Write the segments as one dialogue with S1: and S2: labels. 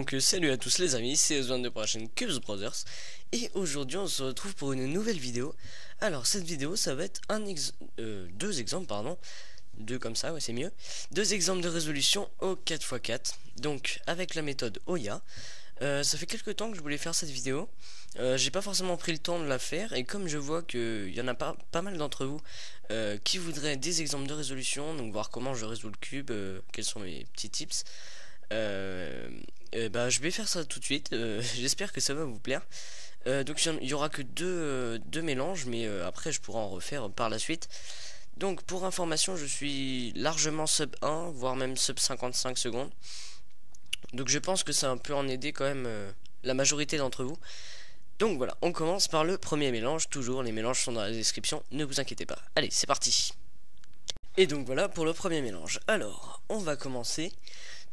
S1: Donc salut à tous les amis, c'est Ozone de pour la chaîne Cubes Brothers. Et aujourd'hui on se retrouve pour une nouvelle vidéo. Alors cette vidéo ça va être deux exemples pardon. Deux comme ça, ouais c'est mieux. Deux exemples de résolution au 4x4. Donc avec la méthode Oya. Ça fait quelques temps que je voulais faire cette vidéo. J'ai pas forcément pris le temps de la faire. Et comme je vois qu'il y en a pas mal d'entre vous qui voudraient des exemples de résolution, donc voir comment je résous le cube, quels sont mes petits tips. Bah, je vais faire ça tout de suite. J'espère que ça va vous plaire. Donc il y aura que deux mélanges, mais après je pourrai en refaire par la suite. Donc pour information, je suis largement sub 1, voire même sub 55 secondes. Donc je pense que ça peut en aider quand même la majorité d'entre vous. Donc voilà, on commence par le premier mélange. Toujours, les mélanges sont dans la description, ne vous inquiétez pas. Allez, c'est parti. Et donc voilà pour le premier mélange. Alors, on va commencer.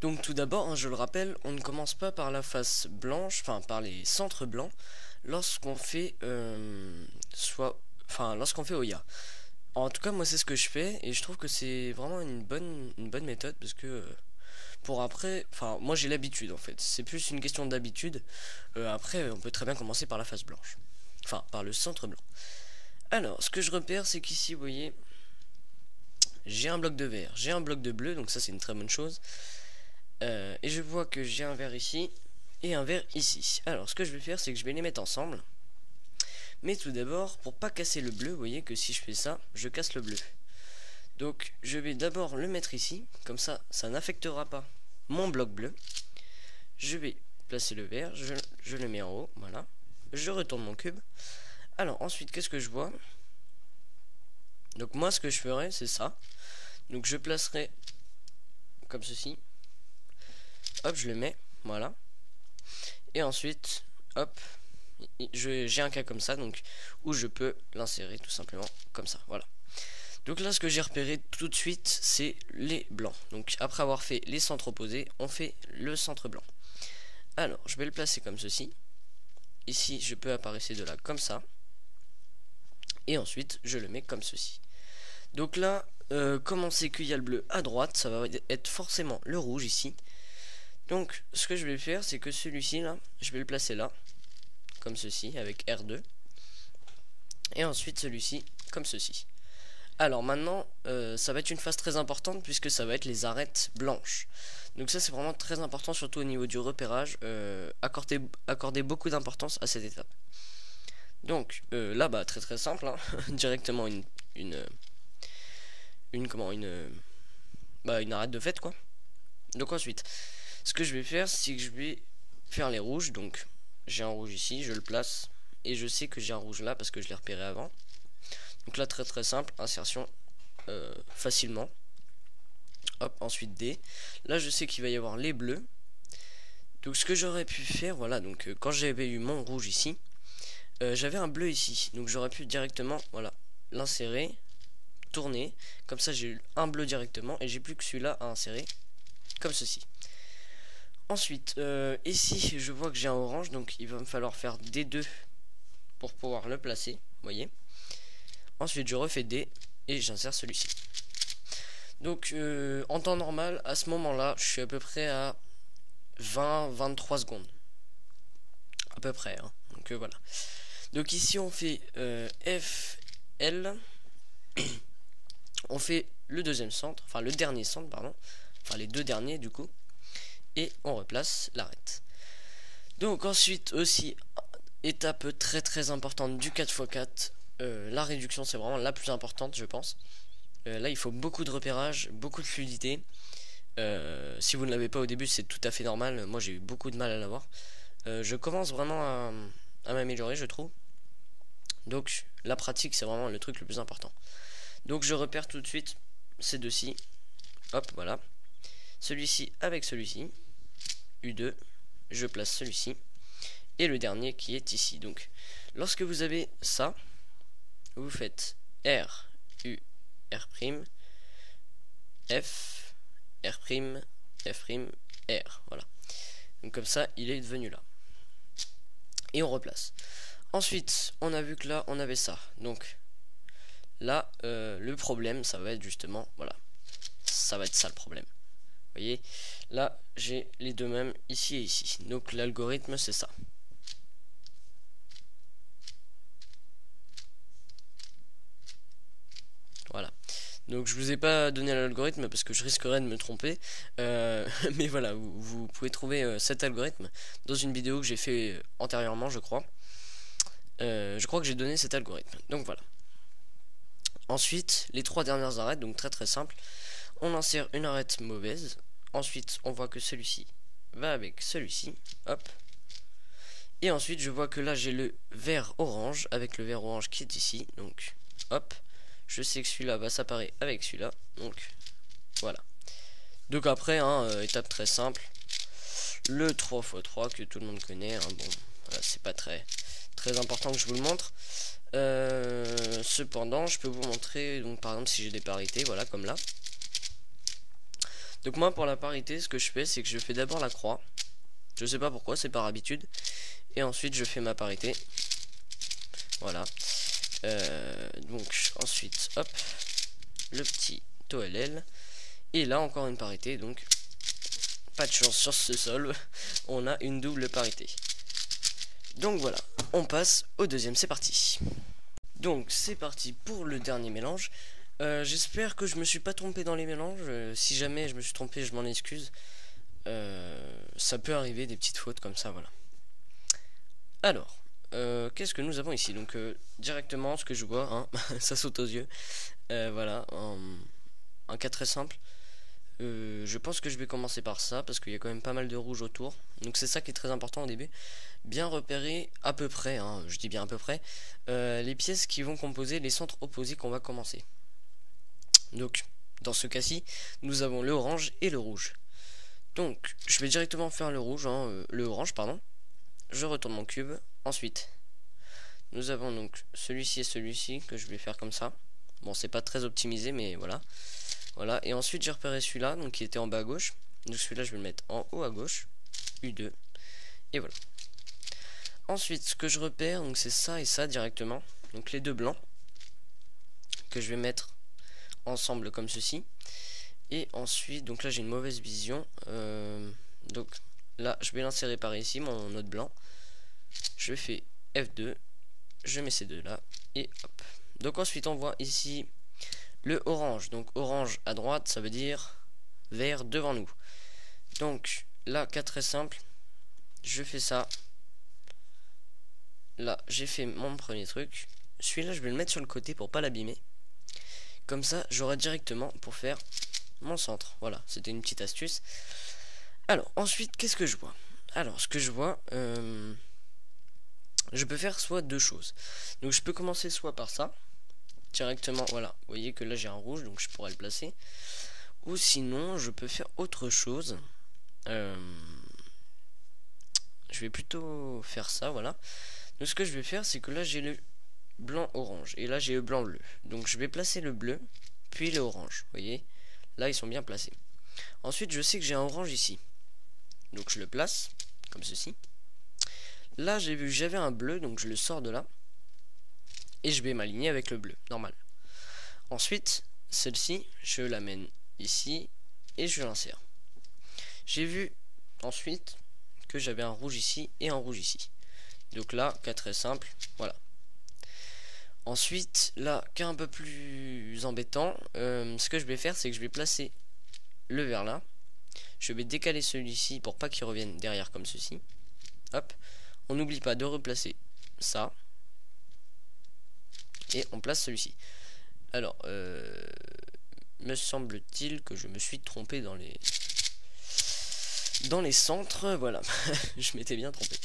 S1: Donc tout d'abord, hein, je le rappelle, on ne commence pas par la face blanche, enfin par les centres blancs, lorsqu'on fait lorsqu'on fait Oya. En tout cas, moi c'est ce que je fais et je trouve que c'est vraiment une bonne méthode parce que pour après, enfin moi j'ai l'habitude en fait. C'est plus une question d'habitude. Après, on peut très bien commencer par la face blanche, enfin par le centre blanc. Alors, ce que je repère, c'est qu'ici, vous voyez, j'ai un bloc de vert, j'ai un bloc de bleu, donc ça c'est une très bonne chose. Et je vois que j'ai un vert ici et un vert ici. Alors ce que je vais faire, c'est que je vais les mettre ensemble. Mais tout d'abord, pour pas casser le bleu, vous voyez que si je fais ça, je casse le bleu. Donc je vais d'abord le mettre ici, comme ça, ça n'affectera pas mon bloc bleu. Je vais placer le vert, je le mets en haut, voilà. Je retourne mon cube. Alors ensuite, qu'est-ce que je vois? Donc moi, ce que je ferai, c'est ça. Donc je placerai comme ceci. Hop, je le mets, voilà. Et ensuite, hop, j'ai un cas comme ça, donc où je peux l'insérer tout simplement comme ça, voilà. Donc là, ce que j'ai repéré tout de suite, c'est les blancs. Donc après avoir fait les centres opposés, on fait le centre blanc. Alors, je vais le placer comme ceci. Ici, je peux apparaître de là comme ça. Et ensuite, je le mets comme ceci. Donc là, comme on sait qu'il y a le bleu à droite, ça va être forcément le rouge ici. Donc ce que je vais faire, c'est que celui-ci là, je vais le placer là, comme ceci, avec R2. Et ensuite celui-ci, comme ceci. Alors maintenant, ça va être une phase très importante puisque ça va être les arêtes blanches. Donc ça c'est vraiment très important, surtout au niveau du repérage. Accordez beaucoup d'importance à cette étape. Donc là, bah très simple, hein. Directement une arête de fête quoi. Donc ensuite, ce que je vais faire, c'est que je vais faire les rouges. Donc j'ai un rouge ici, je le place. Et je sais que j'ai un rouge là parce que je l'ai repéré avant. Donc là très simple, insertion facilement. Hop, ensuite D. Là je sais qu'il va y avoir les bleus. Donc ce que j'aurais pu faire, voilà, donc quand j'avais eu mon rouge ici, j'avais un bleu ici. Donc j'aurais pu directement, voilà, l'insérer, tourner. Comme ça j'ai eu un bleu directement et j'ai plus que celui-là à insérer. Comme ceci. Ensuite, ici, je vois que j'ai un orange, donc il va me falloir faire D2 pour pouvoir le placer, vous voyez. Ensuite, je refais D et j'insère celui-ci. Donc, en temps normal, à ce moment-là, je suis à peu près à 20-23 secondes. À peu près, hein. Donc, voilà. Donc, ici, on fait F, L. On fait le deuxième centre, enfin le dernier centre, pardon. Enfin, les deux derniers, du coup. Et on replace l'arête. Donc ensuite aussi, étape très importante du 4x4, la réduction c'est vraiment la plus importante je pense. Là il faut beaucoup de repérage, beaucoup de fluidité. Si vous ne l'avez pas au début c'est tout à fait normal, moi j'ai eu beaucoup de mal à l'avoir. Je commence vraiment à m'améliorer je trouve. Donc la pratique c'est vraiment le truc le plus important. Donc je repère tout de suite ces deux-ci. Hop voilà. Celui-ci avec celui-ci. U2, je place celui-ci. Et le dernier qui est ici. Donc, lorsque vous avez ça, vous faites R, U, R', F, R', F', R. Voilà. Donc comme ça, il est devenu là. Et on replace. Ensuite, on a vu que là, on avait ça. Donc, là, le problème, ça va être justement, voilà. Ça va être ça le problème. voyez, là j'ai les deux mêmes ici et ici. Donc l'algorithme c'est ça. Voilà. Donc je vous ai pas donné l'algorithme parce que je risquerais de me tromper. Mais voilà, vous pouvez trouver cet algorithme dans une vidéo que j'ai fait antérieurement, je crois. Je crois que j'ai donné cet algorithme. Donc voilà. Ensuite, les trois dernières arêtes, donc très très simple. On insère une arête mauvaise. Ensuite, on voit que celui-ci va avec celui-ci. Hop. Et ensuite, je vois que là, j'ai le vert orange avec le vert orange qui est ici. Donc, hop. Je sais que celui-là va s'apparaître avec celui-là. Donc, voilà. Donc après, hein, étape très simple. Le 3x3 que tout le monde connaît. Hein, bon, voilà, c'est pas très important que je vous le montre. Cependant, je peux vous montrer, donc par exemple, si j'ai des parités, voilà, comme là. Donc moi, pour la parité, ce que je fais, c'est que je fais d'abord la croix. Je sais pas pourquoi, c'est par habitude. Et ensuite, je fais ma parité. Voilà. Donc ensuite, hop, le petit OLL. Et là, encore une parité, donc pas de chance sur ce sol. On a une double parité. Donc voilà, on passe au deuxième, c'est parti. Donc c'est parti pour le dernier mélange. J'espère que je me suis pas trompé dans les mélanges. Si jamais je me suis trompé, je m'en excuse. Ça peut arriver, des petites fautes comme ça, voilà. Alors, qu'est-ce que nous avons ici? Donc directement, ce que je vois, hein, ça saute aux yeux. Voilà, un cas très simple. Je pense que je vais commencer par ça parce qu'il y a quand même pas mal de rouge autour. Donc c'est ça qui est très important au début. Bien repérer à peu près, hein, je dis bien à peu près, les pièces qui vont composer les centres opposés qu'on va commencer. Donc dans ce cas-ci, nous avons le orange et le rouge. Donc je vais directement faire le rouge, hein, le orange pardon. Je retourne mon cube. Ensuite, nous avons donc celui-ci et celui-ci que je vais faire comme ça. Bon, c'est pas très optimisé, mais voilà. Voilà, et ensuite j'ai repéré celui-là, donc qui était en bas à gauche. Donc celui-là, je vais le mettre en haut à gauche. U2. Et voilà. Ensuite, ce que je repère, donc c'est ça et ça directement. Donc les deux blancs. Que je vais mettre ensemble comme ceci. Et ensuite, donc là j'ai une mauvaise vision. Donc là, je vais l'insérer par ici, mon autre blanc. Je fais F2. Je mets ces deux là. Et hop. Donc ensuite, on voit ici le orange. Donc orange à droite, ça veut dire vert devant nous. Donc là, cas très simple. Je fais ça. Là, j'ai fait mon premier truc. Celui-là, je vais le mettre sur le côté pour pas l'abîmer. Comme ça, j'aurai directement pour faire mon centre. Voilà, c'était une petite astuce. Alors, ensuite, qu'est-ce que je vois? Alors, ce que je vois, je peux faire soit deux choses. Donc, je peux commencer soit par ça. Directement, voilà. Vous voyez que là, j'ai un rouge, donc je pourrais le placer. Ou sinon, je peux faire autre chose. Je vais plutôt faire ça, voilà. Donc, ce que je vais faire, c'est que là, j'ai le blanc orange. Et là, j'ai le blanc bleu. Donc, je vais placer le bleu, puis le orange. Vous voyez? Là, ils sont bien placés. Ensuite, je sais que j'ai un orange ici. Donc, je le place, comme ceci. Là, j'ai vu j'avais un bleu, donc je le sors de là. Et je vais m'aligner avec le bleu, normal. Ensuite, celle-ci, je l'amène ici et je l'insère. J'ai vu ensuite que j'avais un rouge ici et un rouge ici. Donc là, cas très simple, voilà. Ensuite, là, cas un peu plus embêtant, ce que je vais faire, c'est que je vais placer le vert là. Je vais décaler celui-ci pour pas qu'il revienne derrière comme ceci. Hop. On n'oublie pas de replacer ça. Et on place celui-ci. Alors, me semble-t-il que je me suis trompé dans les centres. Voilà, je m'étais bien trompé.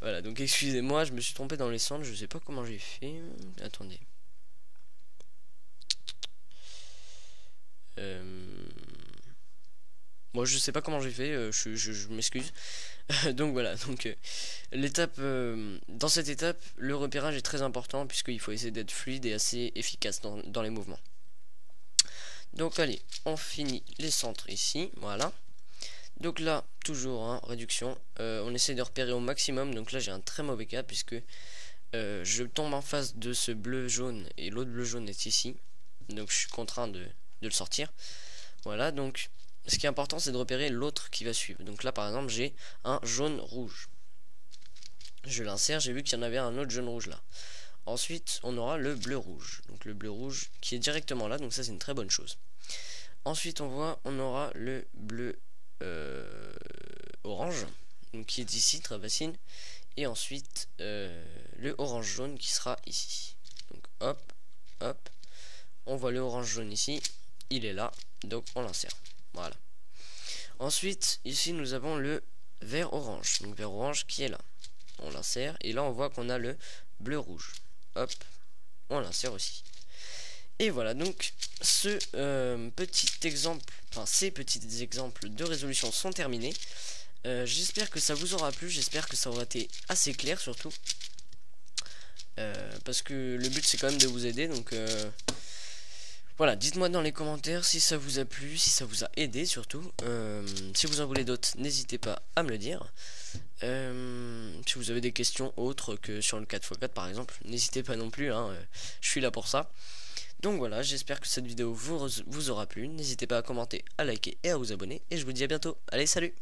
S1: Voilà, donc excusez-moi, je me suis trompé dans les centres. Je sais pas comment j'ai fait. Attendez. Moi, je sais pas comment j'ai fait. Je m'excuse. Donc voilà, donc l'étape dans cette étape, le repérage est très important puisqu'il faut essayer d'être fluide et assez efficace dans les mouvements. Donc allez, on finit les centres ici, voilà. Donc là, toujours hein, réduction, on essaie de repérer au maximum. Donc là j'ai un très mauvais cas puisque je tombe en face de ce bleu jaune et l'autre bleu jaune est ici. Donc je suis contraint de le sortir. Voilà, donc ce qui est important, c'est de repérer l'autre qui va suivre. Donc là, par exemple, j'ai un jaune-rouge. Je l'insère, j'ai vu qu'il y en avait un autre jaune-rouge là. Ensuite, on aura le bleu-rouge. Donc le bleu-rouge qui est directement là, donc ça c'est une très bonne chose. Ensuite, on aura le bleu orange, donc qui est ici, très facile. Et ensuite, le orange-jaune qui sera ici. Donc hop, hop. On voit le orange-jaune ici. Il est là, donc on l'insère. Voilà. Ensuite, ici nous avons le vert-orange. Donc vert-orange qui est là. On l'insère. Et là, on voit qu'on a le bleu-rouge. Hop, on l'insère aussi. Et voilà, donc ce petit exemple, enfin ces petits exemples de résolution sont terminés. J'espère que ça vous aura plu, j'espère que ça aura été assez clair surtout. Parce que le but c'est quand même de vous aider, donc voilà, dites-moi dans les commentaires si ça vous a plu, si ça vous a aidé surtout. Si vous en voulez d'autres, n'hésitez pas à me le dire. Si vous avez des questions autres que sur le 4x4 par exemple, n'hésitez pas non plus, hein, je suis là pour ça. Donc voilà, j'espère que cette vidéo vous aura plu. N'hésitez pas à commenter, à liker et à vous abonner. Et je vous dis à bientôt. Allez, salut!